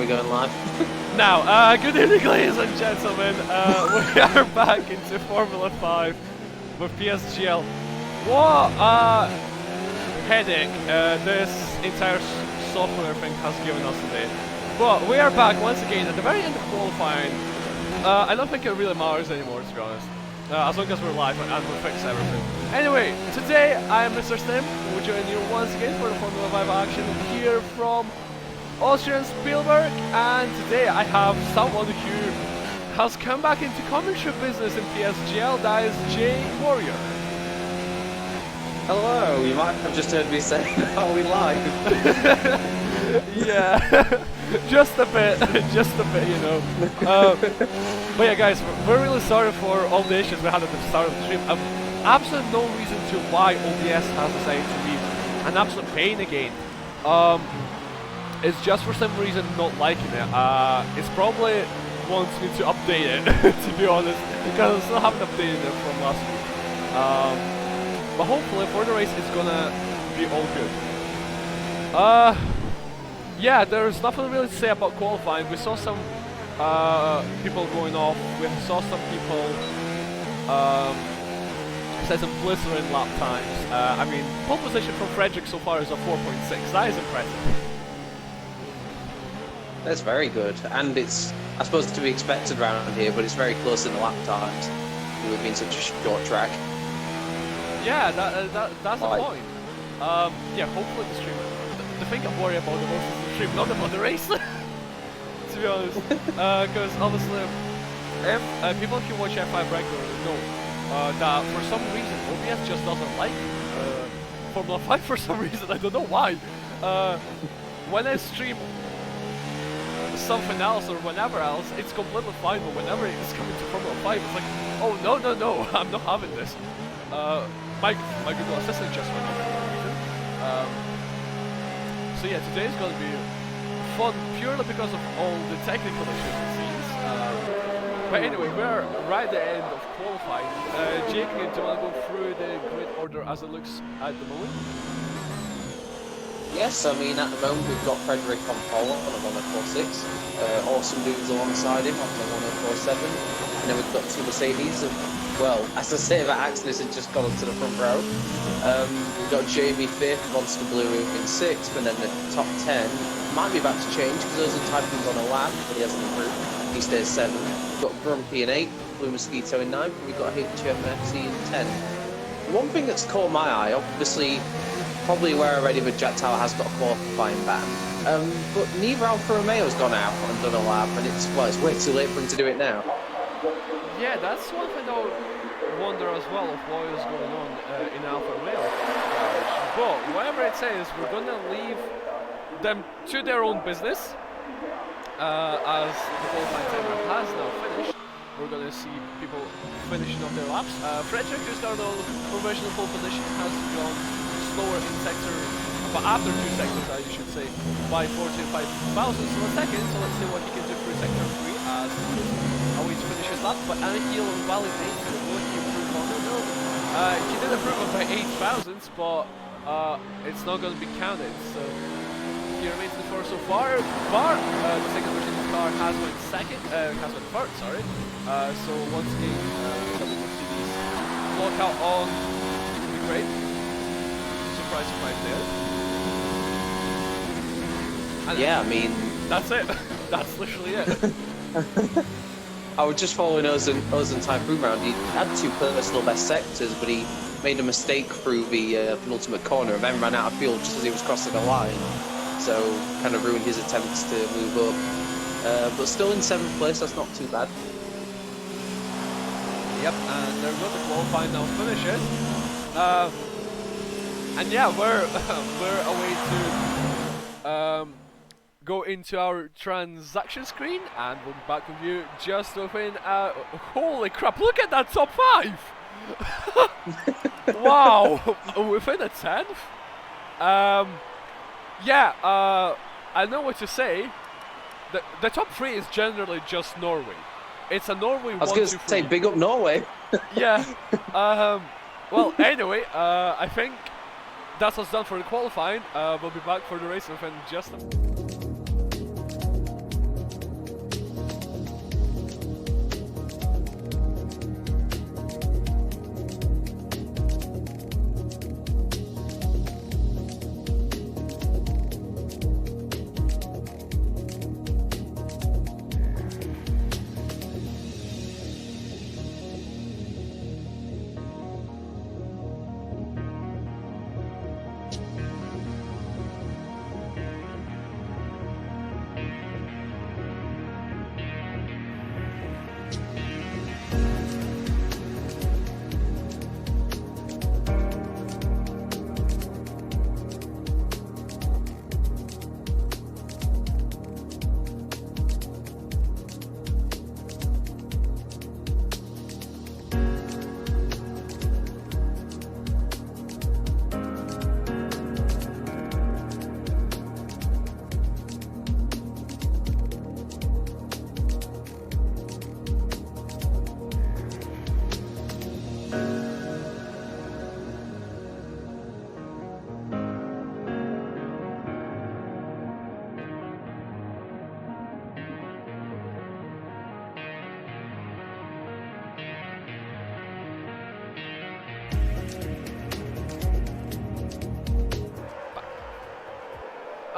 we going live? Now, good evening, ladies and gentlemen. We are back into Formula 5 with PSGL. What a headache this entire software thing has given us today. But we are back once again at the very end of qualifying. I don't think it really matters anymore, to be honest. As long as we're live and we fix everything. Anyway, today I am Mr. Stim, who will join you once again for the Formula 5 action here from Austria Spielberg, and today I have someone who has come back into commentary business in PSGL, that is Jay Warrior. Hello, you might have just heard me say, are we live? Yeah, just a bit, you know. But yeah, guys, we're really sorry for all the issues we had at the start of the stream. Absolutely no reason to why OBS has decided to be an absolute pain again. It's just for some reason not liking it. It's probably wants me to update it, to be honest, because I still haven't updated it from last week. But hopefully for the race it's gonna be all good. Yeah, there's nothing really to say about qualifying. We saw some people going off. We saw some people set some blistering lap times. I mean, pole position from Frederick so far is a 4.6. That is impressive. That's very good, and it's, I suppose, to be expected around here, but it's very close in the lap times. We've been such a short track. Yeah, that's the point. Yeah, hopefully the stream. The thing I worry about the most is the stream, not about the race. To be honest, because obviously, if people who watch F5 regularly know that for some reason OBS just doesn't like Formula 5 for some reason. I don't know why. When I stream something else or whatever else, it's completely fine, but whenever it's coming to Formula 5, it's like, oh no, I'm not having this. My Google Assistant just went off for no reason. So yeah, today is going to be fun purely because of all the technical issues it seems. But anyway, we're right at the end of qualifying. Jake, do you want to go through the grid order as it looks at the moment? Yes, I mean, at the moment we've got Frederick on pole on a 104.6, awesome dudes alongside him on the 104.7, and then we've got two Mercedes, well, as I say, that Axis had just gone up to the front row. We've got Jamie 5th, Monster Blue in 6th, and then the top 10 might be about to change because those are Typhoon's on a lap, but he hasn't improved, he stays 7th. We've got Grumpy in 8th, Blue Mosquito in 9th, and we've got HMFC in 10th. One thing that's caught my eye, obviously, probably aware already that Jack Tower has got a qualifying ban, but neither Alfa Romeo's gone out and done a lap, and it's way too late for him to do it now. Yeah, that's one thing I wonder as well of what is going on in Alfa Romeo. But whatever it says, we're gonna leave them to their own business, as the qualifying timer has now finished. We're gonna see people finishing off their laps. Frederick, who started on provisional pole position, has gone slower in sector, but after 2 sectors, you should say, by 45 thousandths of a second. So let's see what he can do through sector 3 as he awaits to finish his lap. But Anil validates it. Will he improve on it? No. He did improve it by 8 thousandths, but it's not going to be counted. So he remains in the first so far. Bar, the second Mercedes car has went second, has went third, sorry. So once again, double Mercedes block out on the grid. Surprise there. And yeah, I mean, that's it. That's literally it. I was just following us and Typhoon round. He had 2 personal best sectors, but he made a mistake through the penultimate corner and then ran out of fuel just as he was crossing the line. So kind of ruined his attempts to move up. But still in 7th place, that's not too bad. Yep, and there goes the qualifying now finishes. And yeah, we're away to go into our transaction screen, and we'll be back with you just within. Holy crap! Look at that top 5. Wow, within a 10th. Yeah, I know what to say. The top 3 is generally just Norway. It's a Norway 1, 2, 3. I was going to say, big up Norway. Yeah. Well, anyway, I think that's what's done for the qualifying. We'll be back for the race within just a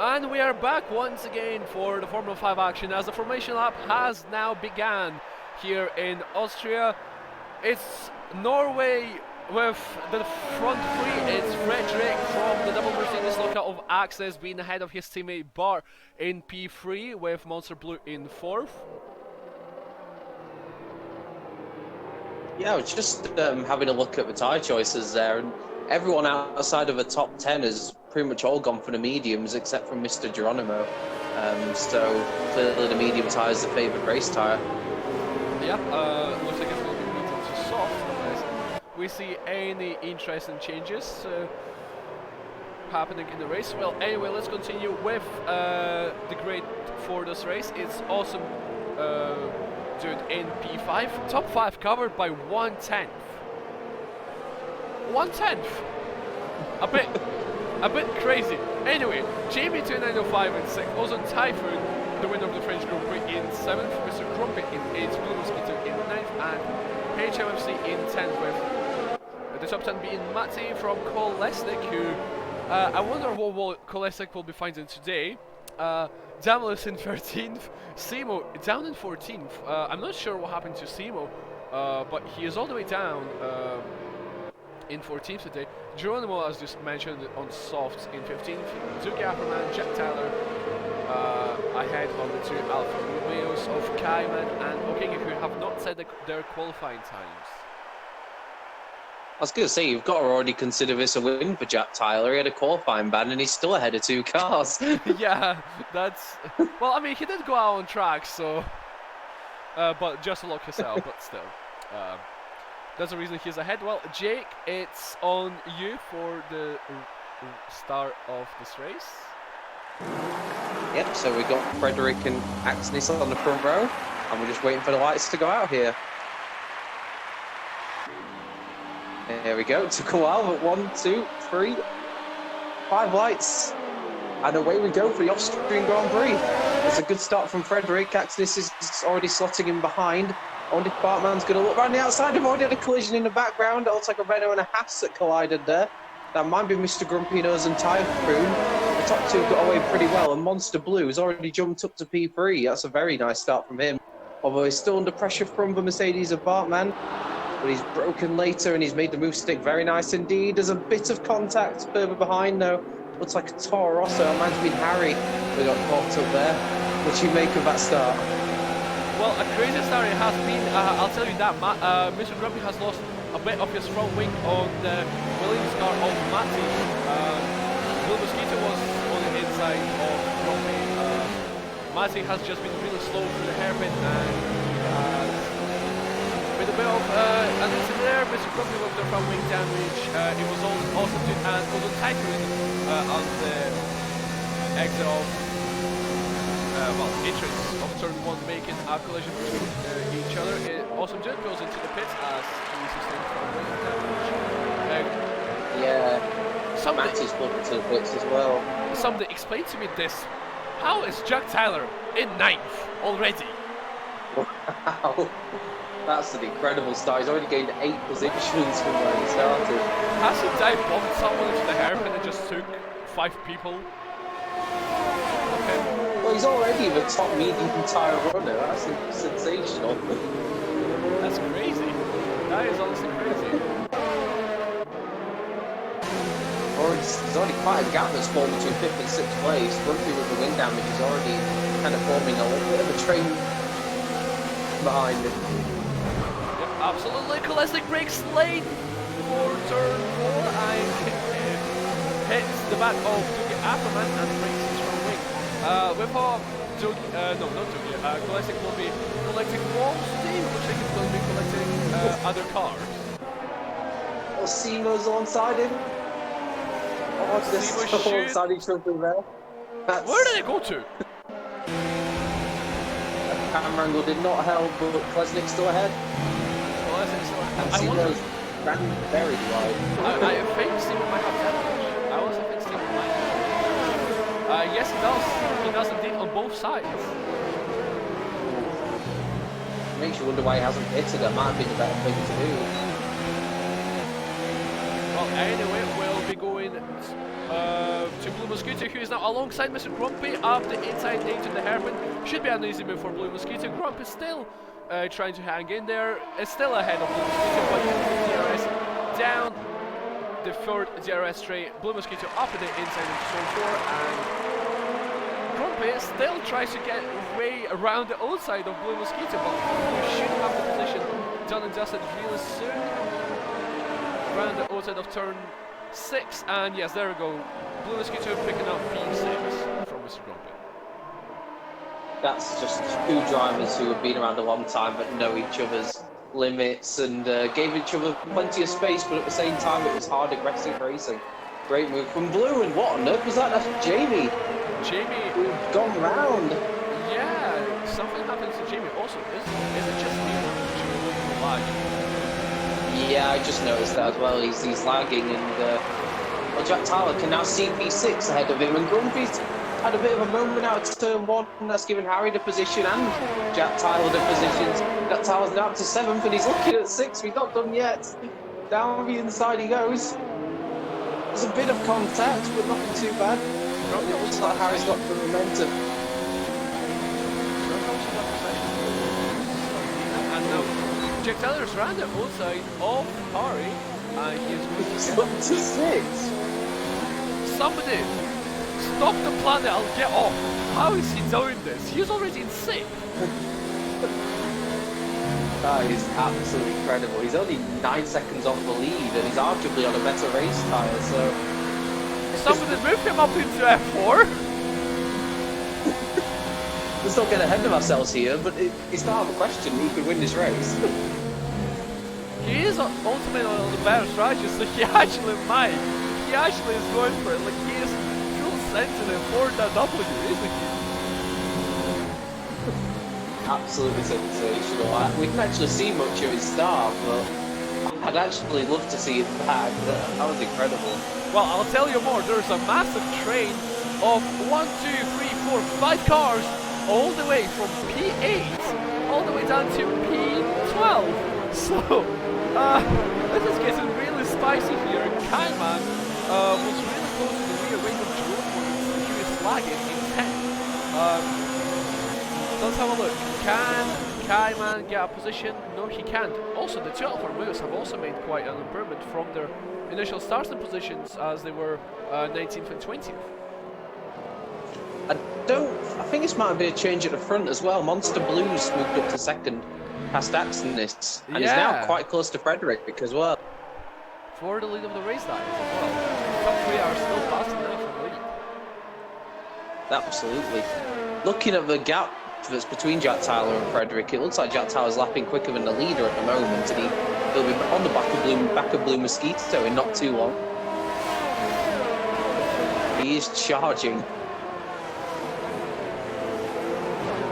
And we are back once again for the Formula 5 action as the formation lap has now begun here in Austria. It's Norway with the front three. It's Frederick from the double Mercedes lockout of Access being ahead of his teammate Bar in P3 with Monster Blue in 4th. Yeah, I was just having a look at the tyre choices there, and everyone outside of the top 10 has pretty much all gone for the mediums except for Mr. Geronimo. So clearly the medium tyre is the favoured race tyre. Yeah, looks like it's going to be medium to soft unless we see any interesting changes happening in the race. Well, anyway, let's continue with the grid for this race. It's awesome. Dude in P5, top 5 covered by 1/10. 1/10. A bit crazy. Anyway, Jamie 2905 in 6th, Ozone Typhoon, the winner of the French Grand Prix in 7th, Mr. Crumpet in 8th, Blue Mosquito in 9th, and HMFC in 10th, with the top 10 being Matty from Kolesnik, who I wonder what Kolesnik will be finding today. Damalus in 13th, Simo down in 14th. I'm not sure what happened to Simo, but he is all the way down in 14th today. Geronimo, as just mentioned, on softs in 15th. Zuki Afferman, Jack Tyler ahead on the two Alfa Romeos of Kaiman and Okenge, who have not said their qualifying times. I was going to say, you've got to already consider this a win for Jack Tyler. He had a qualifying ban and he's still ahead of 2 cars. Yeah, that's... Well, I mean, he did go out on track, so... but just to lock his out, but still. That's the reason he's ahead. Well, Jake, it's on you for the start of this race. Yep, so we got Frederick and Axnis on the front row, and we're just waiting for the lights to go out here. There we go, took a while, but 1, 2, 3, 5 lights. And away we go for the Austrian Grand Prix. It's a good start from Frederick. Axnis is already slotting in behind. I wonder if Bartman's going to look around the outside. I've already had a collision in the background. It looks like a Renault and a Haas that collided there. That might be Mr. Grumpino's and Typhoon. The top 2 got away pretty well, and Monster Blue has already jumped up to P3. That's a very nice start from him. Although he's still under pressure from the Mercedes of Bartman. But he's broken later and he's made the move stick very nice indeed. There's a bit of contact further behind though. Looks like a Toro Rosso. It might have been Harry who got caught up there. What do you make of that start? Well, a crazy start it has been. I'll tell you that. Mr. Grumpy has lost a bit of his front wing on the Williams car of Matty. Blue Mosquito was on the inside of Grumpy. Matty has just been really slow through the hairpin and with a bit of an incident there. Mr. Grumpy with the front wing damage. It was also to and also Typhoon on the exit of entrance of turn 1, making a collision between each other. Awesome Jet goes into the pits as he sustained front wing damage. Yeah, Matty's pulled into the pits as well. Somebody explain to me this. How is Jack Tyler in 9th already? Wow. That's an incredible start. He's already gained 8 positions from where he started. Has he dive bombed someone into the hairpin and just took 5 people? Okay. Well, he's already the top medium tyre runner. That's sensational. That's crazy. That is honestly crazy. There's already quite a gap that's formed between 5th and 6th place. Grumpy with the wind damage is already kind of forming a little bit of a train behind him. Absolutely, Kolesnik breaks late for turn 4 and hits the back of Dougie Afferman and breaks his front wing. Kolesnik will be collecting more steam, which I think is going to be collecting other cars. Oh, Simo's alongside him. Oh, this is alongside each other there. Where did they go to? Camera angle did not help, but Kolesnik's still ahead. And Simo's ran very wide. I think Simo might have damage. I also think Simo might have. Yes, he does. He does indeed on both sides. Makes you wonder why he hasn't hit it. That might have been a better thing to do. Well, anyway, we'll be going to Blue Mosquito, who is now alongside Mr. Grumpy up the inside into the hairpin. Should be an easy move for Blue Mosquito. Grumpy still trying to hang in there. It's still ahead of Blue Mosquito, but DRS down the third DRS tray. Blue Mosquito up at the inside of zone 4, and Grumpy still tries to get way around the outside of Blue Mosquito, but you should have the position done and dusted really soon. Around the outside of turn 6, and yes, there we go. Blue Mosquito picking up P6 from Mr. Grumpy. That's just two drivers who have been around a long time but know each other's limits and gave each other plenty of space, but at the same time it was hard, aggressive racing. Great move from Blue, and what on earth was that? That's Jamie. Jamie, who'd gone round. Yeah, something happened to Jamie also. Is it just me? Yeah, I just noticed that as well. He's lagging, and well, Jack Tyler can now see P6 ahead of him, and Grumpy's had a bit of a moment out to turn 1, and that's given Harry the position and Jack Tyler the positions. Jack Tyler's now up to 7th, and he's looking at 6th. He's not done yet. Down the inside he goes. There's a bit of contact, but nothing too bad. It looks like Harry's got the momentum. And now Jack Tyler's round the outside of Harry, and he's up to 6. Somebody stop the planet, I'll get off. How is he doing this? He's already in 6th. That is absolutely incredible. He's only 9 seconds off the lead, and he's arguably on a better race tyre, so... Somebody move him up into F4. Let's not get ahead of ourselves here, but it's not out of the question he could win this race. He is ultimately on the better strategy, so he actually might. He actually is going for it. Like, he is full sensitive for that W, isn't he? Absolutely sensational. We didn't actually see much of his start, but I'd actually love to see it back. That was incredible. Well, I'll tell you more. There's a massive train of 1, 2, 3, 4, 5 cars all the way from P8 all the way down to P12. So, this is getting really spicy here. Kaiman was really close to the rear wing of Jerome when he was lagging in 10th. Let's have a look. Can Kaiman get a position? No, he can't. Also, the two Alfa Romeos have also made quite an improvement from their initial starting positions as they were 19th and 20th. I think this might have been a change at the front as well. Monster Blues moved up to 2nd past Axonis, and is now quite close to Frederick as well. For the lead of the race, that is as well. The top 3 are still passing now from the lead. Absolutely. Looking at the gap that's between Jack Tyler and Frederick, it looks like Jack Tyler's lapping quicker than the leader at the moment, and he'll be on the back of Blue Mosquito in not too long. He is charging.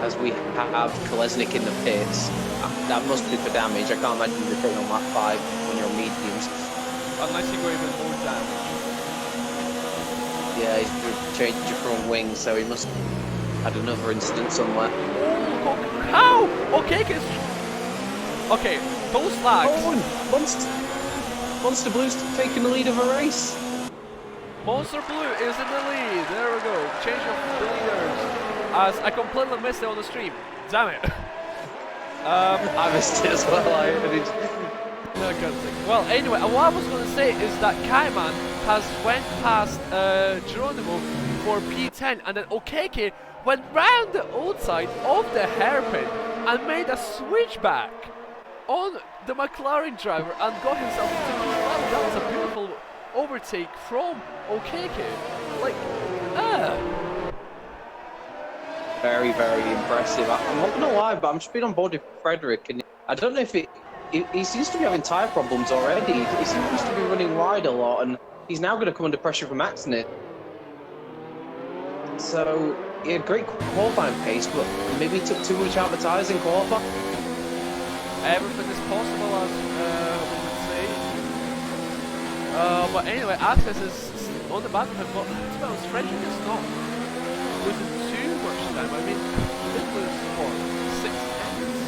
As we have Kolesnik in the pits. That must be for damage. I can't imagine you're putting on lap 5 when you're on mediums. Unless you go even more damage. Yeah, he's changed your front wing, so he must have had another incident somewhere. Oh, how? Okay, okay, those lags. Oh, Monster Blue's taking the lead of a race. Monster Blue is in the lead. There we go. Change of the leaders. As I completely missed it on the stream. Damn it. I missed it as well. Well, anyway, what I was going to say is that Kaiman has went past Geronimo for P10, and then Okeke went round the outside of the hairpin and made a switchback on the McLaren driver and got himself into P12. That was a beautiful overtake from Okeke. Like, Very, very impressive. I'm not going to lie, but I'm just been on board with Frederick, and I don't know if he seems to be having tyre problems already. He seems to be running wide a lot, and he's now going to come under pressure from Axonis. So, he had great qualifying pace, but maybe he took too much out of the tyres in qualifying. Everything is possible, as we would say. But anyway, Axonis is on the back of him, but to be honest, Frederick is not losing too much time. I mean, he did lose for 6 seconds.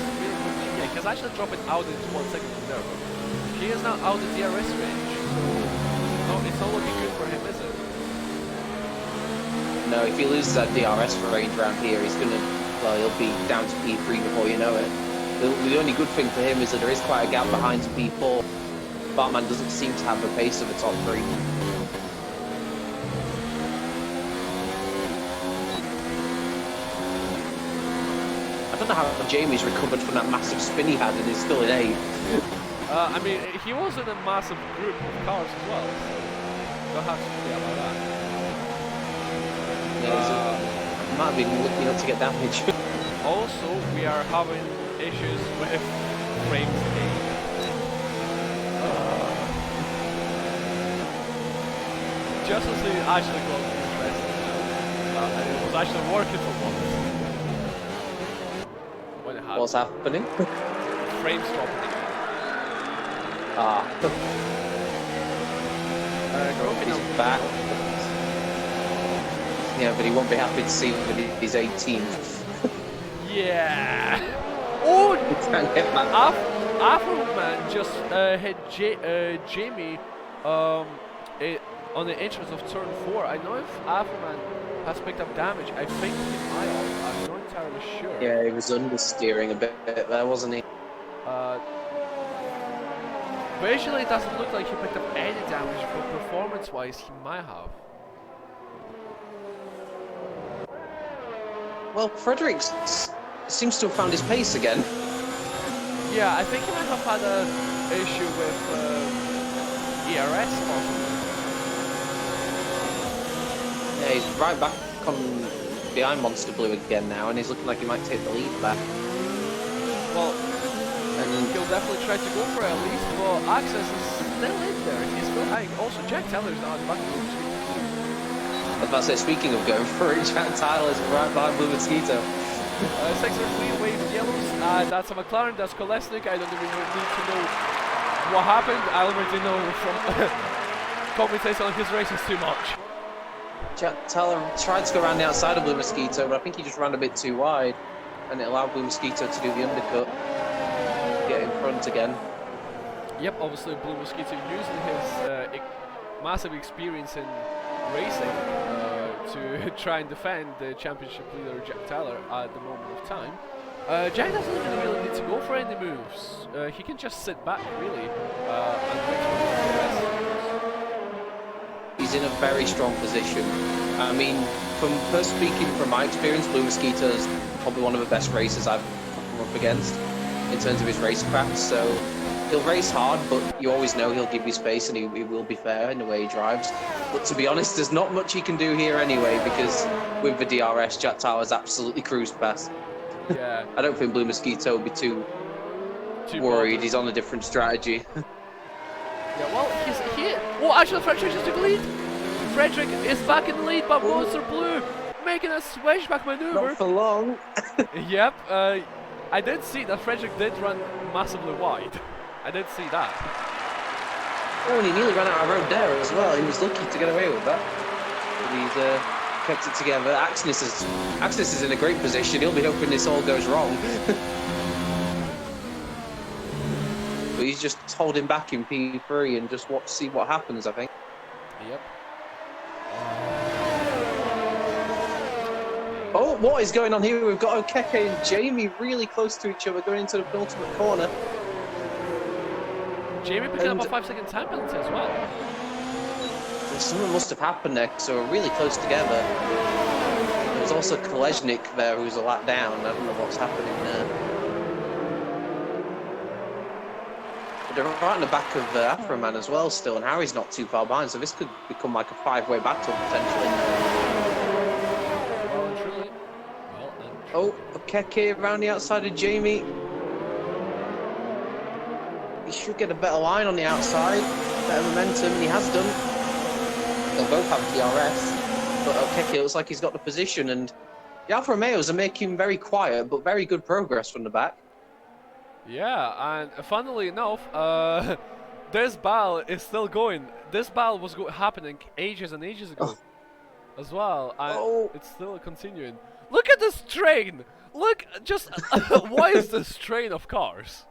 Yeah, he's actually dropping out into 1 second from there, but he is now out of DRS range, so no, it's not looking good for him, is it? No, if he loses that DRS range around here, he's gonna, well, he'll be down to P3 before you know it. The only good thing for him is that there is quite a gap behind P4. Bartman doesn't seem to have the pace of the top three. I don't know how Jamie's recovered from that massive spin he had and he's still in 8th. I mean, he was in a massive group of cars as well, so don't have to forget about that. Yeah, he might have been lucky not to get damage. Also, we are having issues with frames again. Justice League actually got interesting now, and it was actually working for once. When it happened. What's happening? Frames dropping again. Ah. He's back. Yeah, but he won't be happy to see that he's 18th. Yeah. Oh! Can't get back. Afroman just hit Jamie on the entrance of turn 4. I know if Afroman has picked up damage. I think he might have. I'm not entirely sure. Yeah, he was understeering a bit there, wasn't he? Visually, it doesn't look like he picked up any damage, but performance-wise, he might have. Well, Frederick seems to have found his pace again. Yeah, I think he might have had an issue with ERS possibly. Yeah, he's right back on behind Monster Blue again now, and he's looking like he might take the lead back. Well, he'll definitely try to go for it at least, but Access is still in there. He's still hanging. Also, Jack Taylor's not at the back of the street. I was about to say, speaking of going for it, Jack Tyler's right behind Blue Mosquito. 6 clean wave yellows. That's a McLaren, that's Kolesnik. I don't even need to know what happened. I already know from commentating on his races too much. Jack Tyler tried to go around the outside of Blue Mosquito, but I think he just ran a bit too wide, and it allowed Blue Mosquito to do the undercut. Get in front again. Yep, obviously Blue Mosquito using his massive experience in racing to try and defend the championship leader Jack Tyler at the moment of time. Jack doesn't even really need to go for any moves. He can just sit back really and wait for the rest. He's in a very strong position. I mean, from first speaking from my experience, Blue Mosquito is probably one of the best racers I've come up against in terms of his racecraft. So he'll race hard, but you always know he'll give you space and he will be fair in the way he drives. But to be honest, there's not much he can do here anyway, because with the DRS, Jack Tyler's absolutely cruised past. Yeah. I don't think Blue Mosquito will be too worried. Bothered. He's on a different strategy. Yeah, well, he's here. Oh, actually, Frederick just took the lead. Frederick is back in the lead, but Monster Blue making a switchback maneuver. Not for long. Yep. I did see that Frederick did run massively wide. I did see that. Oh, and he nearly ran out of road there as well. He was lucky to get away with that. But he's kept it together. Axnis is in a great position. He'll be hoping this all goes wrong. But he's just holding back in P3 and just see what happens, I think. Yep. Oh, what is going on here? We've got Okeke and Jamie really close to each other going into the penultimate corner. Jamie picking up a 5-second time penalty as well. Something must have happened there, so we're really close together. There was also Kolesnik there who was a lap down. I don't know what's happening there. But they're right in the back of Afroman as well still, and Harry's not too far behind, so this could become like a 5-way battle potentially. Well and truly. Oh, Okeke around the outside of Jamie. He should get a better line on the outside, better momentum, and he has done. They'll both have DRS, but Okeke looks like he's got the position, and the Alfa Romeos are making very quiet but very good progress from the back. Yeah, and funnily enough, this battle is still going. This battle was happening ages and ages ago as well, and it's still continuing. Look at this train! Look, just why is this train of cars?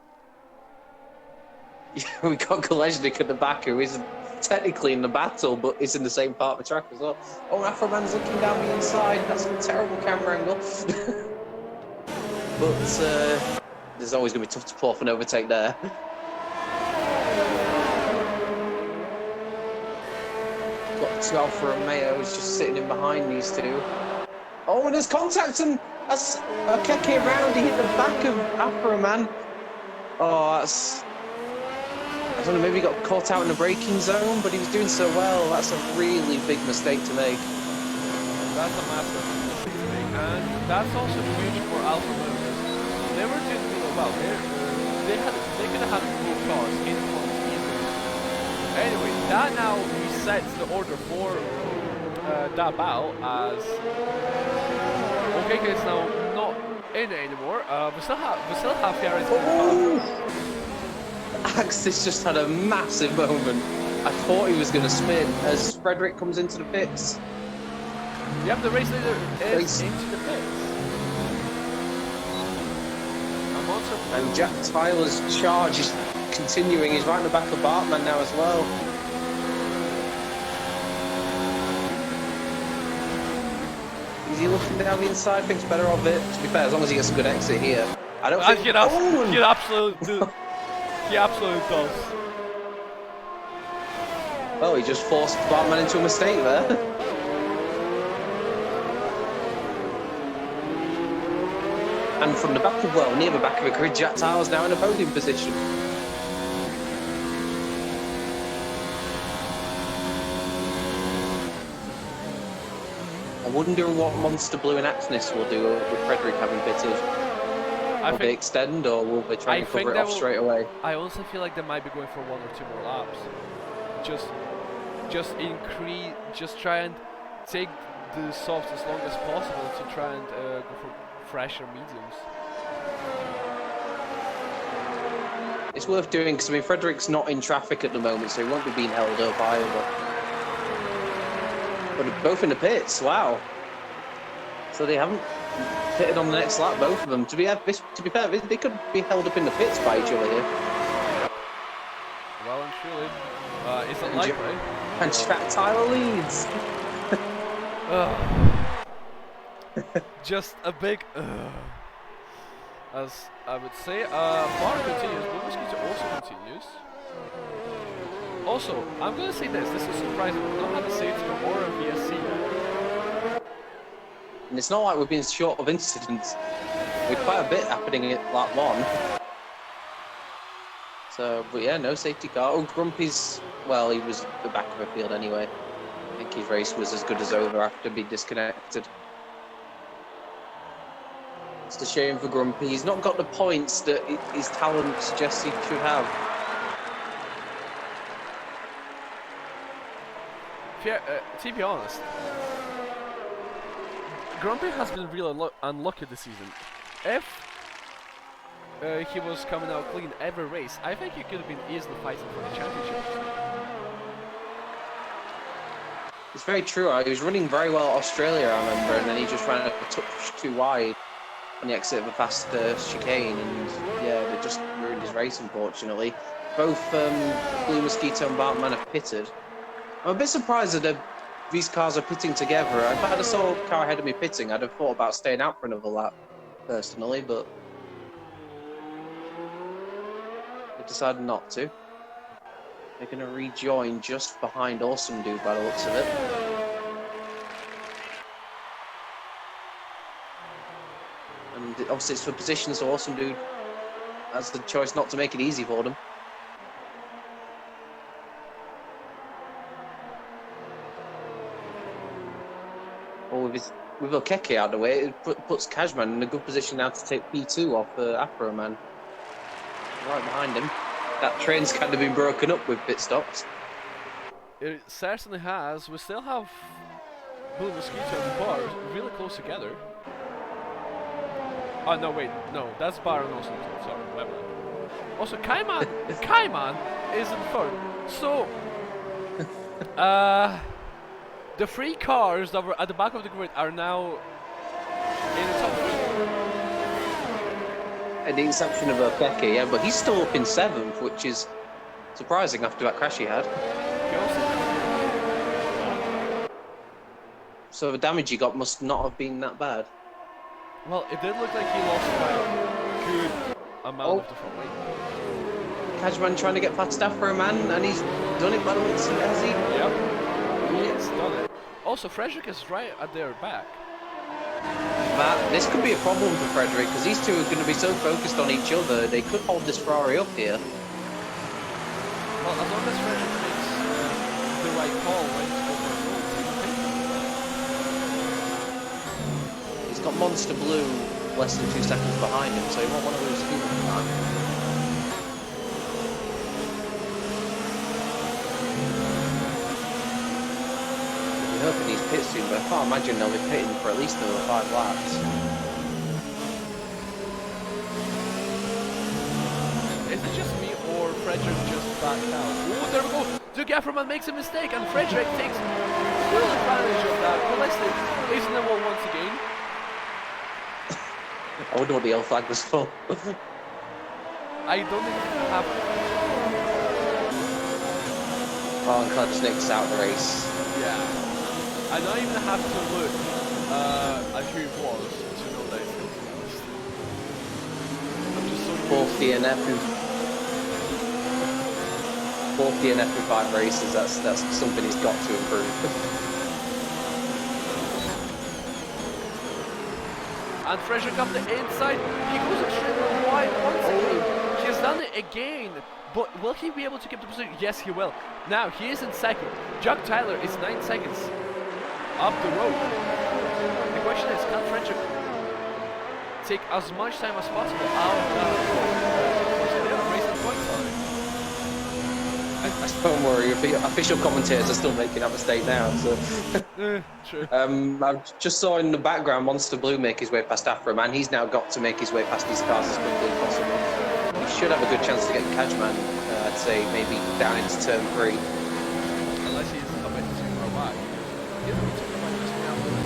We got Kolesnik at the back who isn't technically in the battle, but it's in the same part of the track as well. Oh, Afroman's looking down the inside. That's a terrible camera angle. But there's always going to be tough to pull off an overtake there. Got two Alfa Romeos just sitting in behind these two. Oh, and there's contact, and that's Keke around. He hit the back of Afroman. Oh, that's... I don't know, maybe he got caught out in the braking zone, but he was doing so well. That's a really big mistake to make. That's a massive mistake to make, and that's also huge for Alfa Romeo. They were doing really well. They could have had both cars in front easily. Anyway, that now resets the order for that battle, as OKK is now not in anymore. We still have Fiera's. Axis just had a massive moment. I thought he was going to spin as Frederick comes into the pits. Yep, the race leader is into the pits. And Jack Tyler's charge is continuing. He's right in the back of Bartman now as well. Is he looking down the inside? Thinks better of it. To be fair, as long as he gets a good exit here. I don't think... He absolutely does. Oh, he just forced Bartman into a mistake there. And from the back of, well, near the back of the grid, Jack Tyler's now in a podium position. I wonder what Monster Blue and Axnis will do with Frederick having pitted. Will they extend, or will they try and cover it off straight away? I also feel like they might be going for 1 or 2 more laps. Just try and take the softs as long as possible to try and go for fresher mediums. It's worth doing because, I mean, Frederick's not in traffic at the moment, so he won't be being held up either. But both in the pits, wow. So they haven't pitted on the next lap, both of them. To be fair, they could be held up in the pits by each other here. Well and truly, it's unlikely. And Jack Tyler leads. Just a big as I would say. Bar continues, but Mosquito also continues. Also, I'm gonna say this is surprising. We don't have a safety car or a VSC yet. And it's not like we've been short of incidents. We've quite a bit happening at lap 1. So, but yeah, no safety car. Oh, Grumpy's, well, he was at the back of the field anyway. I think his race was as good as over after being disconnected. It's a shame for Grumpy. He's not got the points that his talent suggests he should have. To be honest, Grumpy has been really unlucky this season. If he was coming out clean every race, I think he could have been easily fighting for the championship. It's very true. He was running very well at Australia, I remember, and then he just ran a touch too wide on the exit of a fast chicane, and yeah, they just ruined his race, unfortunately. Both Blue Mosquito and Bartman have pitted. I'm a bit surprised that these cars are pitting together. If I had saw a car ahead of me pitting, I'd have thought about staying out for another lap, personally, but they decided not to. They're going to rejoin just behind Awesome Dude by the looks of it. And obviously it's for position, so Awesome Dude has the choice not to make it easy for them. Or with Okeke out of the way, it puts Cashman in a good position now to take P2 off Afro Man. Right behind him. That train's kind of been broken up with pit stops. It certainly has. We still have Blue Mosquito and Bar really close together. Oh no, wait, no, that's Bar and also. Sorry, my bad. Also, Kaiman is in third. So, the 3 cars that were at the back of the grid are now in the top 3. And the exception of Okeke, yeah, but he's still up in 7th, which is surprising after that crash he had. He also So the damage he got must not have been that bad. Well, it did look like he lost quite a good amount Oh, of the front weight. Kajman trying to get past Afro Man, and he's done it by the looks of it, has he? Yep, he's done it. Also, Frederick is right at their back. This could be a problem for Frederick, because these two are going to be so focused on each other, they could hold this Ferrari up here. Well, as long as Frederick makes the right call when to go for a roll, He's got Monster Blue less than 2 seconds behind him, so he won't want to lose too much time. We're hoping he's pit soon, but I can't imagine they'll be pitting for at least another 5 laps. is it just me or Frederick just backed out? Oh, there we go! The Gafferman makes a mistake and Frederick takes full advantage of that. Ballistic is in the wall once again. I wonder what the yellow flag was for. I don't think it happened. Oh, and Klebsnik's out of the race. Yeah. I don't even have to look at who it was to know that it's lost. I'm just so Fourth DNF in 5 races, that's something he's got to improve. And Frederick up the inside, he goes extremely wide once again. He has done it again, but will he be able to keep the position? Yes, he will. Now, he is in second. Jack Tyler is 9 seconds up the road. The question is, can Frederick take as much time as possible out of that road? Because they are racing points on it. Don't worry, official commentators are still making that mistake now. So, True. I just saw in the background Monster Blue make his way past Afro Man. He's now got to make his way past these cars as quickly as possible. He should have a good chance to get Kajman. I'd say maybe down into turn 3. Unless he's a bit too far back.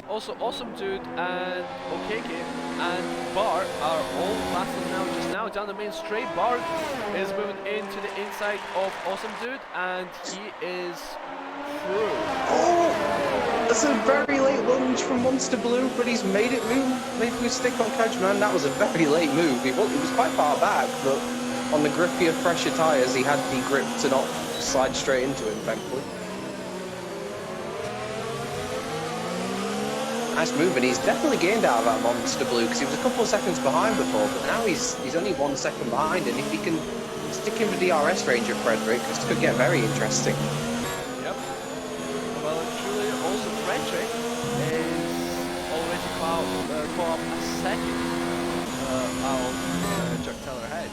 Also, Awesome Dude and Okeke and Bar are all passing now, just now down the main straight. Bar is moving into the inside of Awesome Dude and he is through. Oh, that's a very late lunge from Monster Blue, but he's made it move stick on Kajman. That was a very late move. It was quite far back, but on the grippier, fresher tyres, he had the grip to not slide straight into him, thankfully. Nice move, and he's definitely gained out of that Monster Blue because he was a couple of seconds behind before, but now he's only 1 second behind, and if he can stick in the DRS range of Frederick, this could get very interesting. Yep. Well, truly, also Frederick is already caught up a second out Jack Taylor ahead.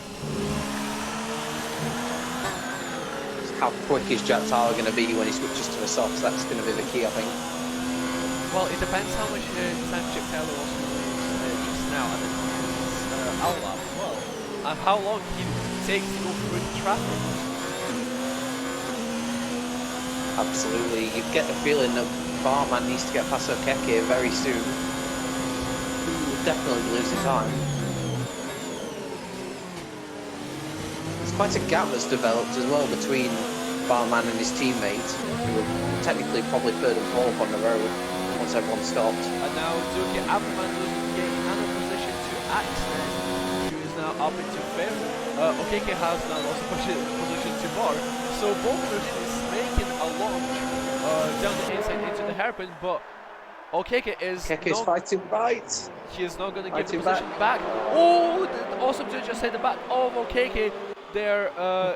How quick is Jack Tyler going to be when he switches to the softs? That's going to be the key, I think. Well, it depends how much time Jack Taylor also loses just now and then out lap as well, and how long he takes to go through the traffic. Absolutely, you get the feeling that Barman needs to get past Okeke very soon. He will definitely be losing time. There's quite a gap that's developed as well between Barman and his teammates, who are technically probably 3rd and 4th on the road once everyone stopped. And now Duki Abelman losing again another position to Axel, who is now up into 5th. Okeke has now lost position to Bar, so both Mercedes making a launch down the inside into the hairpin, but Okeke is fighting right. He is not going to give the position back. Oh, Awesome Dude just hit the back of Okeke there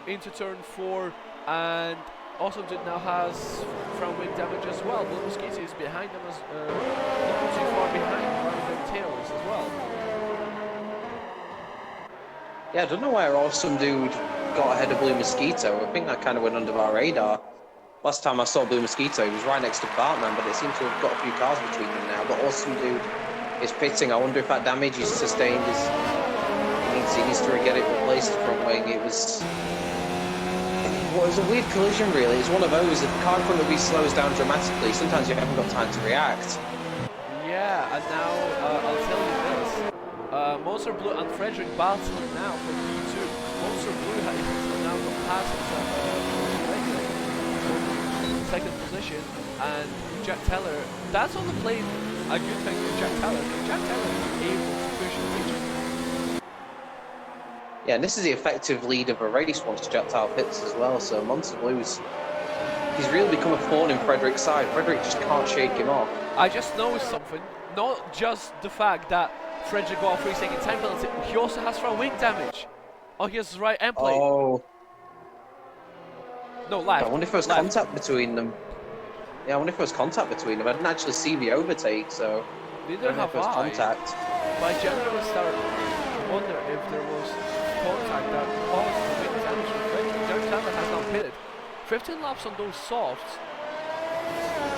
into turn 4, and Awesome Dude now has front wing damage as well. Blue Mosquito is behind them as not too far behind, running their tails as well. Yeah, I don't know where Awesome Dude got ahead of Blue Mosquito. I think that kind of went under our radar. Last time I saw Blue Mosquito, he was right next to Bartman, but it seems to have got a few cars between them now. But Awesome Dude is pitting. I wonder if that damage he's sustained is he needs to get it replaced front wing. It was a weird collision, really. It's one of those. If the car in front of you slows down dramatically, sometimes you haven't got time to react. Yeah, and now I'll tell you this. Monster Blue and Frederick battling now for P2. Monster Blue has now got past second position, and Jack Taylor, that's only played a good thing for Jack Taylor, because Jack Taylor is able to push the region. Yeah, and this is the effective lead of a race once Jack Taylor pits as well, so Monster Blues, he's really become a thorn in Frederick's side. Frederick just can't shake him off. I just noticed something, not just the fact that Frederick got a 3-second time penalty, he also has front wing damage on his right end plate. Oh. No, left. I wonder if there was contact between them. Yeah, I wonder if there was contact between them. I didn't actually see the overtake, so Neither have there was I. contact. But I generally start to wonder if there was contact that caused the wing damage to Frederick. Jack Taylor has now pitted. 15 laps on those softs.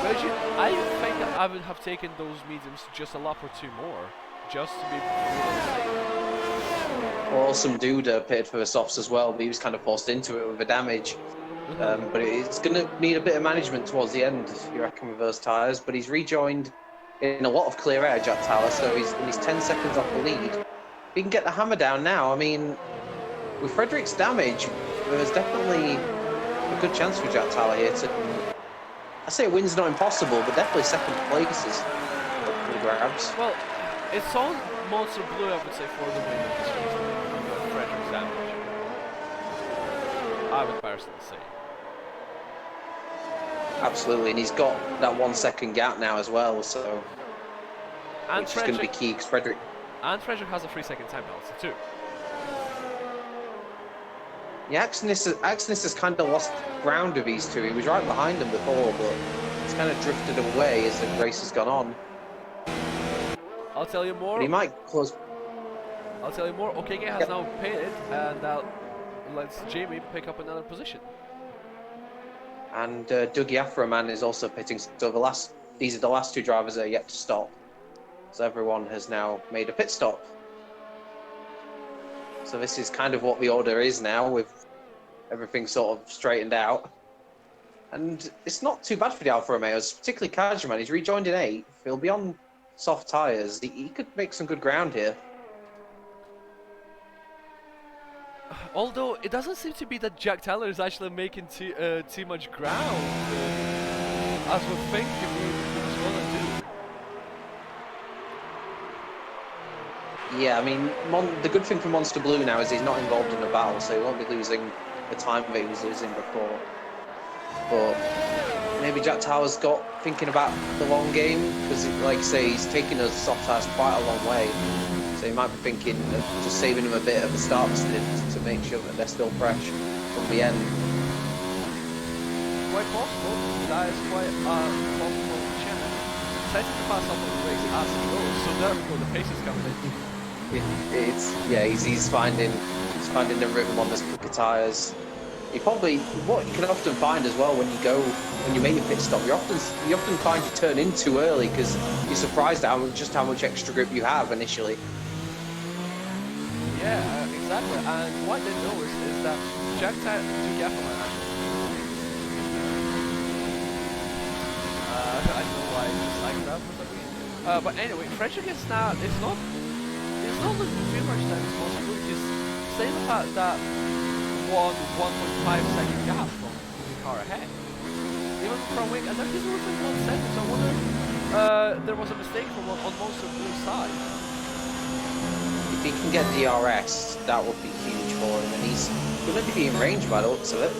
Reggie, I think that I would have taken those mediums just a lap or two more, just to be safe. Awesome Duda pitted for the softs as well, but he was kind of forced into it with the damage. But it's going to need a bit of management towards the end, you reckon, with those tyres. But he's rejoined in a lot of clear air, Jack Taylor, so he's 10 seconds off the lead. He can get the hammer down now. I mean, with Frederick's damage, there's definitely a good chance for Jack Taylor here to... I say a win's not impossible, but definitely second place is for the grabs. Well, it's on Monster Blue, I would say, for the win of this season, with Frederick's damage. I would personally say. Absolutely, and he's got that 1 second gap now as well, so... And which is going to be key, because Frederick... And Frederick has a 3-second time penalty too. Yeah, Axnis has kind of lost ground with these two. He was right behind them before, but it's kind of drifted away as the race has gone on. I'll tell you more. But he might close... I'll tell you more. OKK has now pitted, and that lets Jamie pick up another position. And Dougie Afroman is also pitting. So these are the last two drivers that are yet to stop. So everyone has now made a pit stop. So this is kind of what the order is now, with everything sort of straightened out. And it's not too bad for the Alfa Romeos, particularly Kajaman. He's rejoined in 8th. He'll be on soft tyres. He could make some good ground here. Although it doesn't seem to be that Jack Taylor is actually making too much ground, as we think he was going to do. Yeah, I mean, the good thing for Monster Blue now is he's not involved in a battle, so he won't be losing the time that he was losing before. But maybe Jack Taylor's got thinking about the long game, because, like I say, he's taking those soft tyres quite a long way. So he might be thinking of just saving them a bit at the start to make sure that they're still fresh from the end. Quite possible. That is quite a possible chance. Excited to pass up on the race as he goes, so therefore the pace is coming in. He's finding the rhythm on the quicker tyres. What you can often find as well when you make a pit stop, you often find you turn in too early because you're surprised at just how much extra grip you have initially. Yeah, exactly. And what they noticed is that Jack Taylor took Afroman actually. I don't know why I just like that for some reason. But anyway, Frederick is now it's not looking too much that it's possible. He's saying the fact that 1.5 second gap from the car ahead. Even from wing, and then he's losing 1 second. So I wonder there was a mistake from on Monster Blue's side. If he can get DRS, that would be huge for him, and he's going to be in range by the looks of it.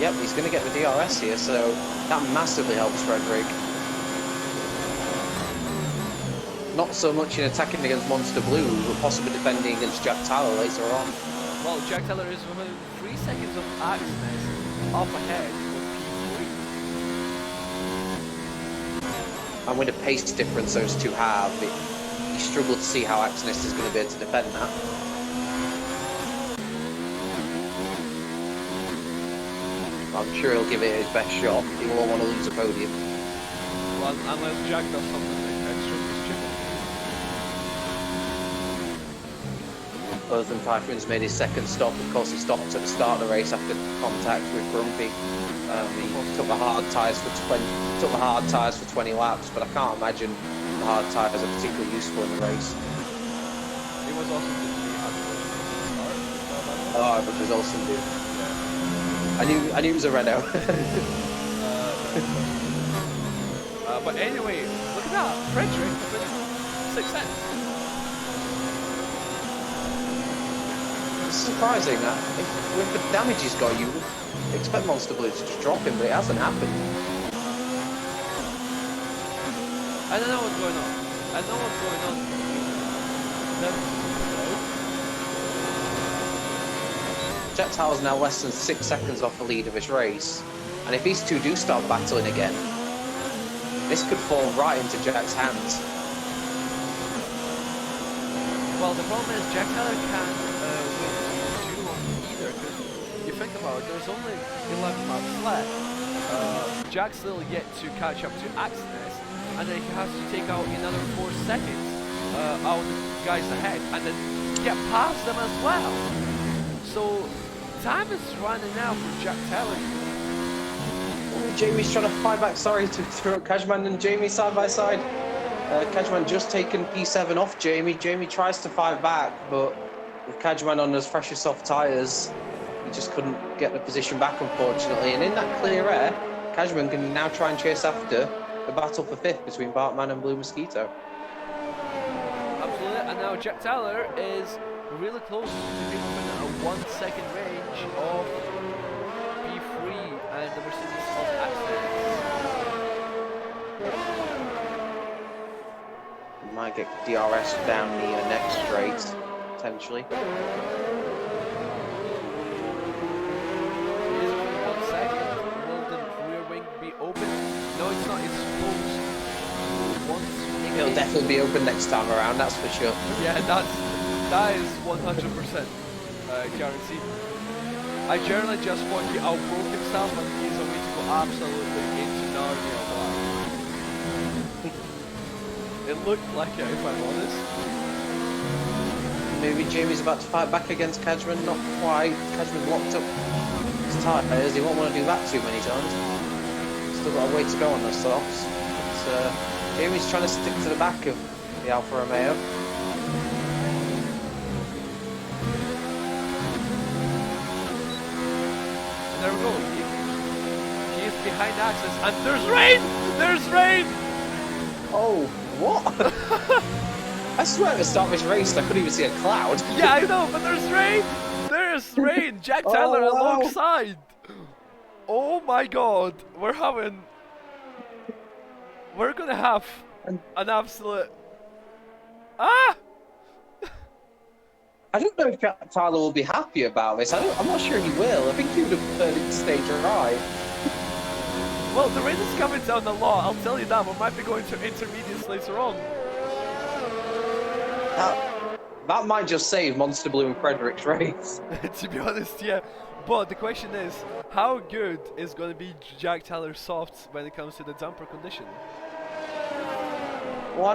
Yep, he's going to get the DRS here, so that massively helps Frederick. Not so much in attacking against Monster Blue, but possibly defending against Jack Taylor later on. Well, Jack Taylor is within 3 seconds of Axnes up ahead with P3. And with the pace difference those two have, you struggle to see how Axnes is going to be able to defend that. I'm sure he'll give it his best shot. He won't want to lose a podium. Well, unless Jack does something extra mischievous. Other than Typhoon's made his second stop. Of course, he stopped at the start of the race after contact with Grumpy. He took the hard tyres for 20 laps, but I can't imagine the hard tyres are particularly useful in the race. It was also good to be happy with the start. Oh, but there's also good. Yeah. I knew it was a Renault. But anyway, look at that. Frederick within 6 cents. It's surprising that with the damage he's got, you would expect Monster Blue to just drop him, but it hasn't happened. I don't know what's going on. I don't know what's going on. Jack Tyler's now less than 6 seconds off the lead of his race, and if these two do start battling again, this could fall right into Jack's hands. Well, the problem is Jack Tyler can't win 2 on either, because you think about it, there's only 11 laps left. Jack's still yet to catch up to Axnes, and then he has to take out another 4 seconds out of the guys ahead, and then get past them as well. So time is running out for Jack Tyler. Jamie's trying to fight back. Sorry to throw Kajman and Jamie side by side. Kajman just taken P7 off Jamie. Jamie tries to fight back, but with Kajman on his freshest soft tyres, he just couldn't get the position back, unfortunately. And in that clear air, Kajman can now try and chase after the battle for 5th between Bartman and Blue Mosquito. Absolutely, and now Jack Tyler is really close to being within a 1 second range of P3 and the Mercedes of Axnes. Might get DRS down the next straight, potentially. He is within 1 second. Will the rear wing be open? No, it's not. It's closed. It'll definitely be open next time around, that's for sure. Yeah, that is 100% guaranteed. I generally just want he outbroke himself and he's a way to go absolutely into Narnia. It looked like it, if I'm honest. Maybe Jamie's about to fight back against Kajman, not quite. Kajman locked up his tyres, he won't want to do that too many times. Still got a way to go on the softs. But, Jamie's trying to stick to the back of the Alfa Romeo. There we go. He is behind Axis, and there's rain! There's rain! Oh, what? I swear at the start of this race I couldn't even see a cloud. Yeah, I know, but there's rain! There's rain! Jack Tyler alongside! Oh my god, we're gonna have an absolute... Ah! I don't know if Jack Tyler will be happy about this. I'm not sure he will. I think he would have preferred it to stay dry. Well, the rain is coming down a lot, I'll tell you that. We might be going to intermediates later on. That might just save Monster Blue and Frederick's race. To be honest, yeah. But the question is, how good is going to be Jack Tyler's softs when it comes to the damper condition? Well, I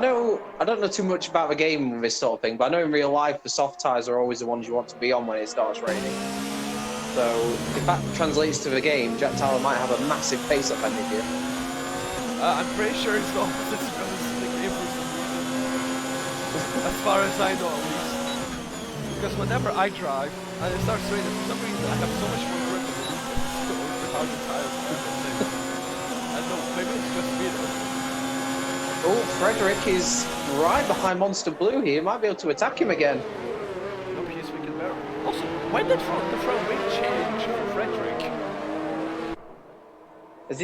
don't know too much about the game with this sort of thing, but I know in real life the soft tyres are always the ones you want to be on when it starts raining. So if that translates to the game, Jack Tyler might have a massive pace advantage here. I'm pretty sure it's the opposite to be honest in the game for some reason. As far as I know at least. Because whenever I drive and it starts raining, for some reason I have so much more grip on the hard tyres. I don't know, maybe it's just me though. Oh, Frederick is right behind Monster Blue here. Might be able to attack him again. No peace we can bear. Also, when did the front wing change for Frederick? Is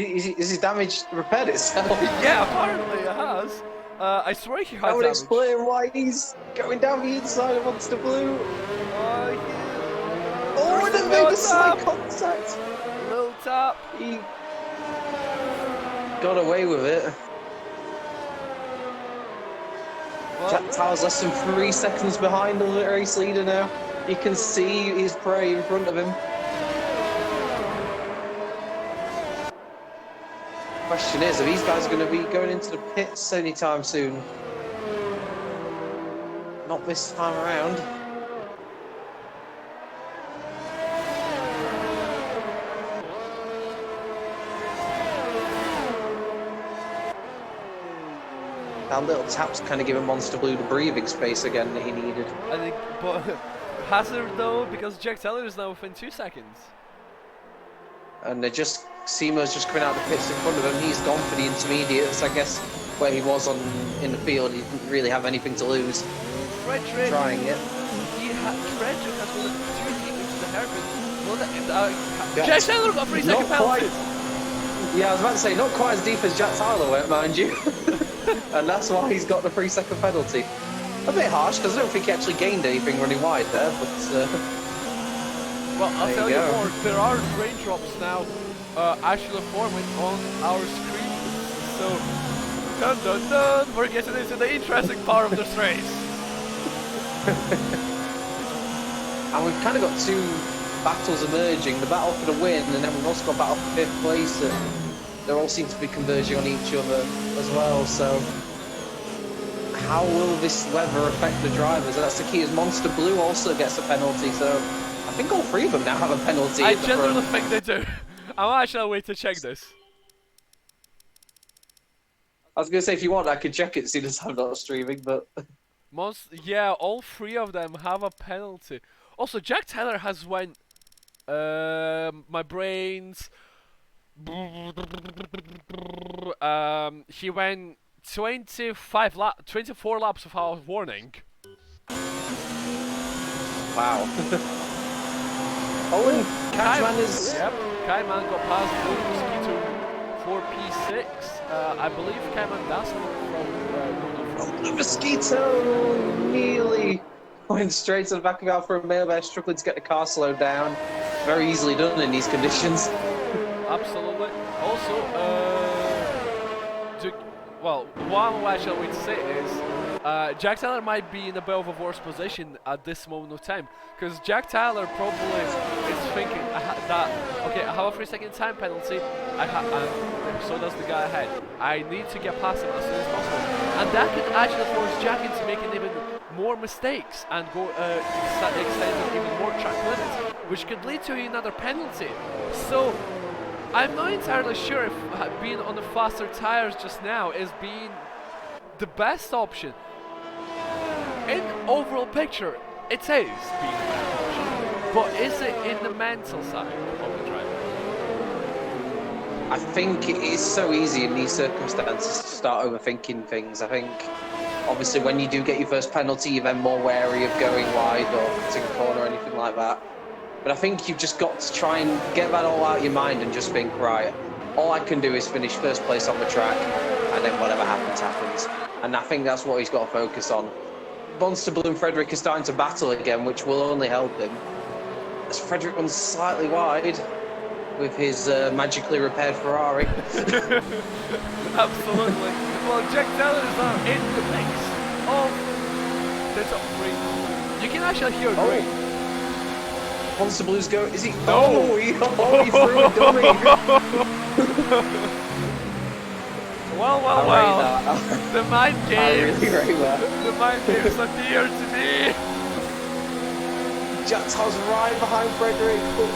his damage repaired itself? Yeah, apparently it has. I swear he had That would damage. explain why he's going down the inside of Monster Blue. Oh, and it made a slight contact. Little tap. He got away with it. Jack Tyler's less than 3 seconds behind the race leader now. You can see his prey in front of him. Question is, are these guys going to be going into the pits anytime soon? Not this time around. That little tap's kind of giving Monster Blue the breathing space again that he needed. I think, but hazard though, because Jack Tyler is now within 2 seconds. and Seamer's just coming out of the pits in front of him. He's gone for the intermediates, I guess. Where he was in the field, he didn't really have anything to lose. Frederick, trying it. Frederick has gone too deep into the hairpin. Jack Taylor got a 3-second penalty. Yeah, I was about to say, not quite as deep as Jack Tyler went, mind you. And that's why he's got the 3-second penalty. A bit harsh, because I don't think he actually gained anything running wide there, but... well, I'll tell you more, there are raindrops now actually forming on our screen. So, dun dun dun, we're getting into the interesting part of this race. And we've kind of got two battles emerging, the battle for the win, and then we've also got battle for 5th place, and they all seem to be converging on each other as well, so how will this weather affect the drivers? That's the key, as Monster Blue also gets a penalty, so I think all three of them now have a penalty. I genuinely think they do. I'm actually waiting to check this. I was going to say, if you want, I could check it, seeing as I'm not streaming, but... Yeah, all three of them have a penalty. Also, Jack Taylor has went... my brains... he went 24 laps without warning. Wow. Owen Cashman is... Yep, Kaiman got past Mosquito for P6. I believe Kaiman that's from... the Mosquito nearly went straight to the back of Alfa Romeo there, struggling to get the car slowed down. Very easily done in these conditions. Absolutely. Also, well, what I'm actually going to say is Jack Tyler might be in a bit of a worse position at this moment of time, because Jack Tyler probably is thinking that, okay, I have a 3-second time penalty, so does the guy ahead. I need to get past him as soon as possible, and that could actually force Jack into making even more mistakes and go extending even more track limits, which could lead to another penalty. So I'm not entirely sure if being on the faster tires just now is being the best option. In overall picture, it is being the best option, but is it in the mental side of the driver? I think it is so easy in these circumstances to start overthinking things. I think, obviously, when you do get your first penalty, you're then more wary of going wide or cutting a corner or anything like that. But I think you've just got to try and get that all out of your mind and just think, right, all I can do is finish first place on the track, and then whatever happens, happens. And I think that's what he's got to focus on. Monster Blue and Frederick are starting to battle again, which will only help him. As Frederick runs slightly wide with his magically repaired Ferrari. Absolutely. Well, Jack Taylor's in the mix of the top three. You can actually hear great. Monster Blue's go. Is he? No. Oh, he threw a dummy. Well. The mind games. Really the mind games appear to be. Jack Tyler's right behind Frederick, but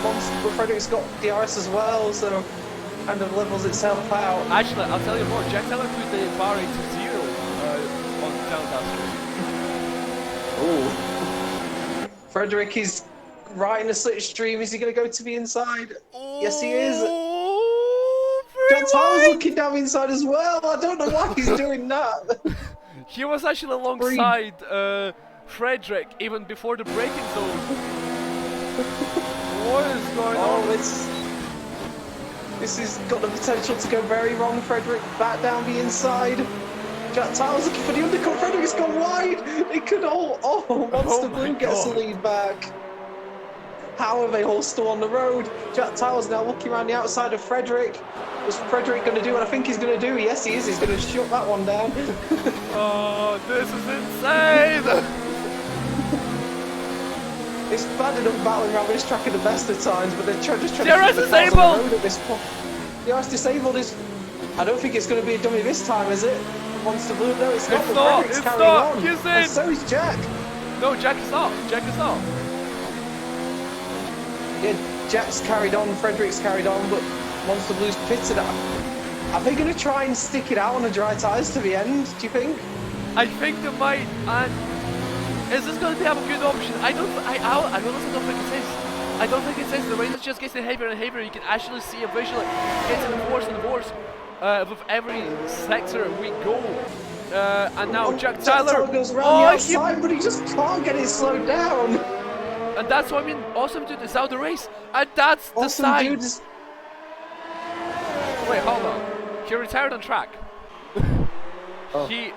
Frederick's got DRS as well, so kind of levels itself out. Actually, I'll tell you more. Jack Taylor put the bar rate to 0 on countdown. Oh. Frederick is right in the slipstream. Is he going to go to the inside? Oh, yes, he is. Jack Tyler's looking down the inside as well. I don't know why he's doing that. He was actually alongside Frederick even before the braking zone. What is going on? This has got the potential to go very wrong. Frederick back down the inside. Jack Tyler's looking for the undercut. Frederick's gone wide. It could all. Oh, Monster Blue gets the lead back. How are they all still on the road? Jack Tyler's now looking around the outside of Frederick. What's Frederick going to do what I think he's going to do? Yes, he is. He's going to shut that one down. Oh, this is insane! It's bad enough battling around this track at the best of times, but they're just trying DRS to keep the cars on the road disabled! at this point. DRS disabled is... I don't think it's going to be a dummy this time, is it? Monster Blue? No, it's not. Frederick's carrying on. He's in. And so is Jack. No, Jack is not. Jack is not. Yeah, Jack's carried on, Frederick's carried on, but Monster Blue's pitted out. Are they going to try and stick it out on the dry tyres to the end, do you think? I think they might, and is this going to be a good option? I honestly don't think it is. I don't think it says. The rain is just getting heavier and heavier. You can actually see it visually getting worse and worse with every sector we go. And now Jack Tyler goes around the outside, but he just can't get it slowed down. And that's what I mean. Awesome Dude is out of the race, and that's the sign. Dude is... Wait, hold on. He retired on track. He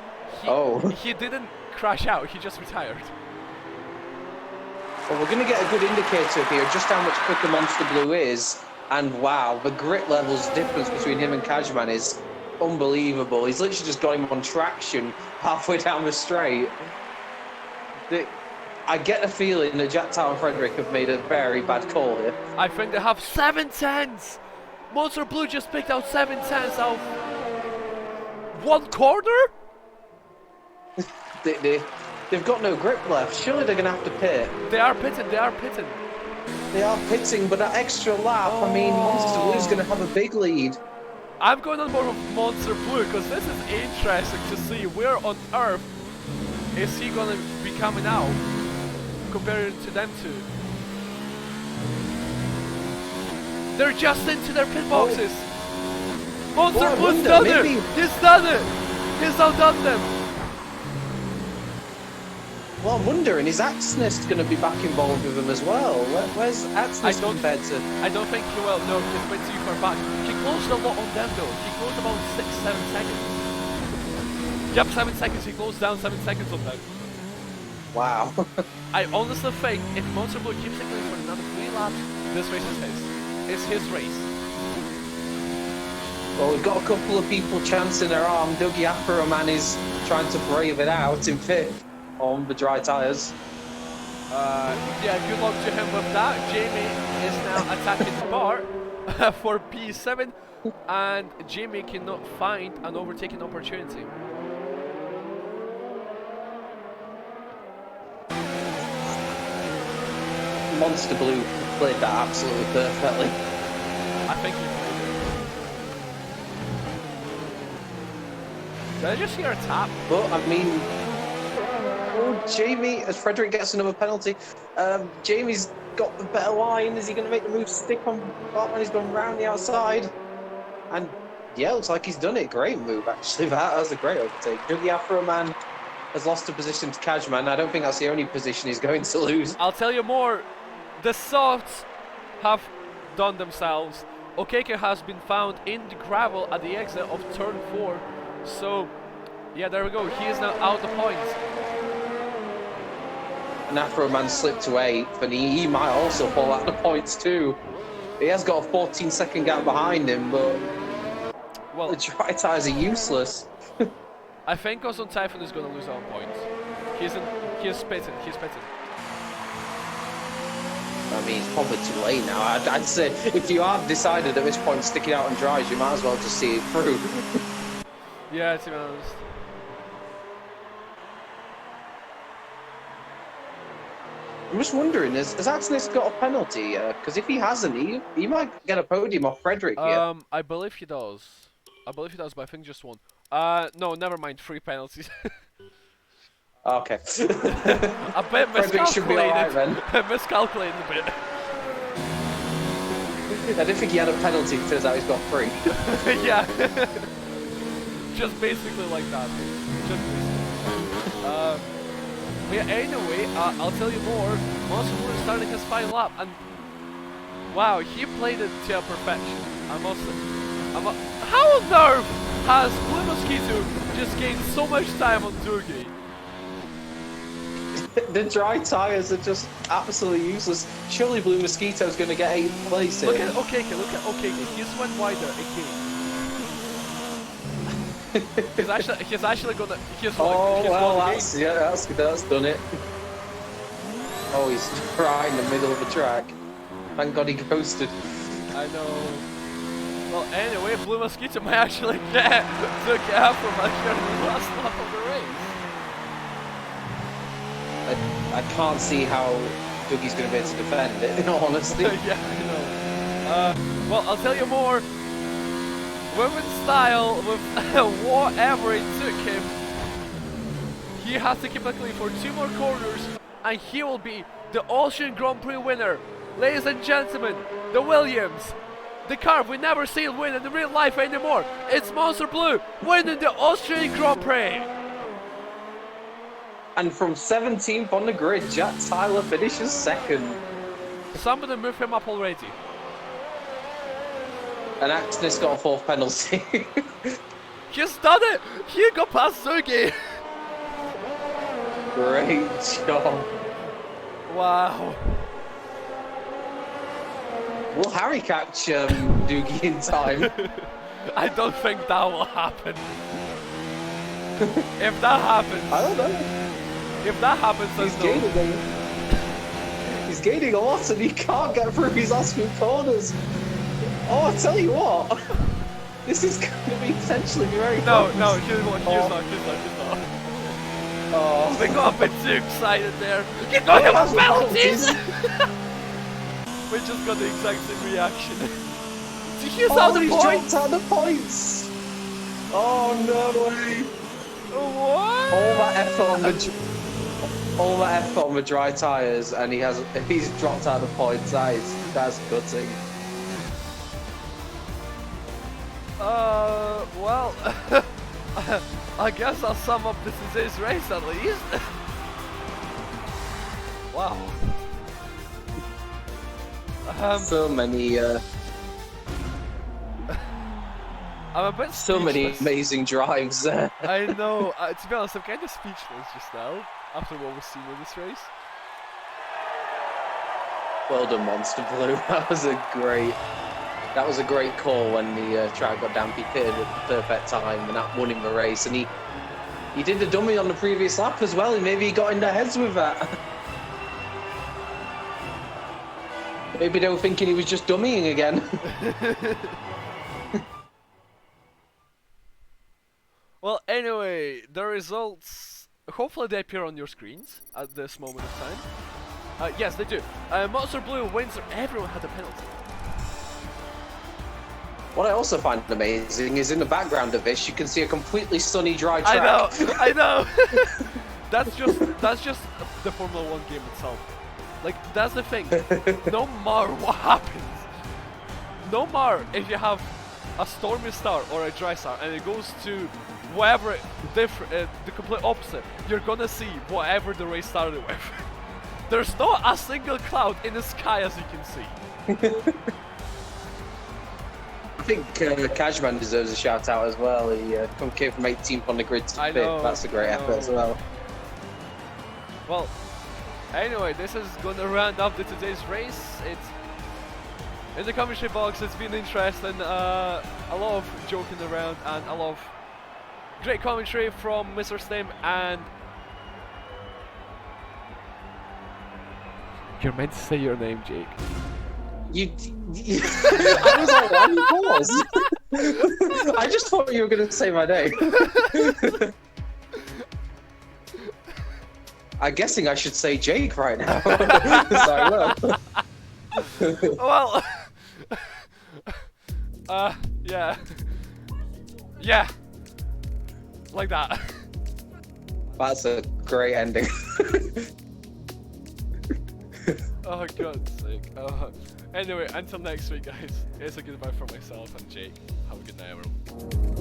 didn't crash out. He just retired. Well, we're going to get a good indicator here just how much quicker Monster Blue is. And wow, the grit levels difference between him and Cashman is unbelievable. He's literally just got him on traction halfway down the straight. I get the feeling that Jack Tower and Frederick have made a very bad call here. I think they have 7 tenths. Monster Blue just picked out 7 tenths out of 1 corner? They've got no grip left. Surely they're going to have to pit. They are pitting. They are pitting, but that extra lap, I mean, Monster Blue's going to have a big lead. I'm going on board with Monster Blue because this is interesting to see where on earth is he going to be coming out compared to them two. They're just into their pit boxes. Monster Blue's done it. He's done it. He's outdone them. Well, I'm wondering, is Axnest going to be back involved with him as well? Where's Axnest compared to... I don't think he will. No, he's been too far back. He closed a lot on them though. He closed about 6-7 seconds. Yep, 7 seconds. He closed down 7 seconds on them. Wow. I honestly think if Monster Blue keeps it going for another 3 laps, this race is his. It's his race. Well, we've got a couple of people chancing their arm. Dougie Afroman is trying to brave it out in fifth on the dry tyres. Yeah, good luck to him with that. Jamie is now attacking the bar for P7, and Jamie cannot find an overtaking opportunity. Monster Blue played that absolutely perfectly. I think he played it. Did I just hear a tap? But, I mean... Oh, Jamie, as Frederick gets another penalty, Jamie's got the better line. Is he going to make the move stick on Bartman? He's gone round the outside. And, yeah, looks like he's done it. Great move, actually. That was a great overtake. Dougie Afroman has lost a position to Cashman. I don't think that's the only position he's going to lose. I'll tell you more. The softs have done themselves. Okeke has been found in the gravel at the exit of turn 4. So, yeah, there we go. He is now out the points. And Afroman slipped to 8th, and he might also fall out the points too. He has got a 14-second gap behind him, but well, the dry tyres are useless. I think Ozone Typhoon is going to lose out on points. He's spitting. I mean, it's probably too late now. I'd say if you are decided at this point sticking out on dries, you might as well just see it through. Yeah, to be honest. I'm just wondering, has Axnest got a penalty? Because if he hasn't, he might get a podium off Frederick here. I believe he does. But I think just one. No, never mind. 3 penalties. Okay. A bit Frederick should be alright then. Miscalculated a bit. I didn't think he had a penalty. It turns out he's got 3. Yeah. Just basically like that. Just basically. Yeah, anyway, I'll tell you more. Monster Blue starting his final lap, and wow, he played it to perfection. How on earth has Blue Mosquito just gained so much time on Dougie? The dry tyres are just absolutely useless. Surely Blue Mosquito's going to get 8th place here. Look at Okeke. He's went wider again. he's actually gonna. That's done it. Oh, he's right in the middle of the track. Thank God he ghosted. I know. Well, anyway, Blue Mosquito might actually get out from the last lap of the race. I can't see how Dougie's going to be able to defend it, in all honesty. Yeah, I know. Well, I'll tell you more. Women's style, with whatever it took him, he has to keep it clean for 2 more corners, and he will be the Austrian Grand Prix winner Ladies and gentlemen, the Williams, the car we never seen win in real life anymore. It's Monster Blue winning the Austrian Grand Prix. And from 17th on the grid, Jack Tyler finishes second. Somebody move him up already. And Axnis got a fourth penalty. He's done it! He got past Sugi! Great job. Wow. Will Harry catch Doogie in time? I don't think that will happen. If that happens... I don't know. If that happens, He's gaining a lot and he can't get through his last few corners. Oh, I tell you what. This is going to be potentially very close. No, he's not. Oh. They got a bit too excited there. You got him on penalties! We just got the exact same reaction. He's out the he's points! dropped out the points! Oh, no way! What? All that effort on the dry tyres, and he's dropped out the points. That's gutting. Well, I guess I'll sum up today's race at least. Wow. So many, I'm a bit so many speechless. amazing drives there. I know. To be honest, I'm kind of speechless just now after what we've seen in this race. Well done, Monster Blue. That was a great call when the track got damp. He pitted at the perfect time, and that won him the race. And he did the dummy on the previous lap as well, and maybe he got in their heads with that. Maybe they were thinking he was just dummying again. Well, anyway, the results, hopefully they appear on your screens at this moment of time. Yes, they do. Monster Blue wins. Everyone had a penalty. What I also find amazing is in the background of this, you can see a completely sunny, dry track. I know. That's just the Formula 1 game itself. Like, that's the thing. No matter what happens, no matter if you have a stormy start or a dry start, and it goes to whatever the complete opposite, you're gonna see whatever the race started with. There's not a single cloud in the sky, as you can see. I think Cashman deserves a shout out as well. He came from 18th on the grid to 5th. That's a great effort as well. Well, anyway, this is gonna round up today's race. It's in the commentary box. It's been interesting. A lot of joking around and a lot of great commentary from Mr. Stim, and you're meant to say your name, Jake. I was like, why you pause? I just thought you were going to say my name. I'm guessing I should say Jake right now. So I will. Well, yeah. Yeah. Like that. That's a great ending. Oh, God's sake. Anyway, until next week, guys. It's a goodbye from myself and Jake. Have a good night, everyone.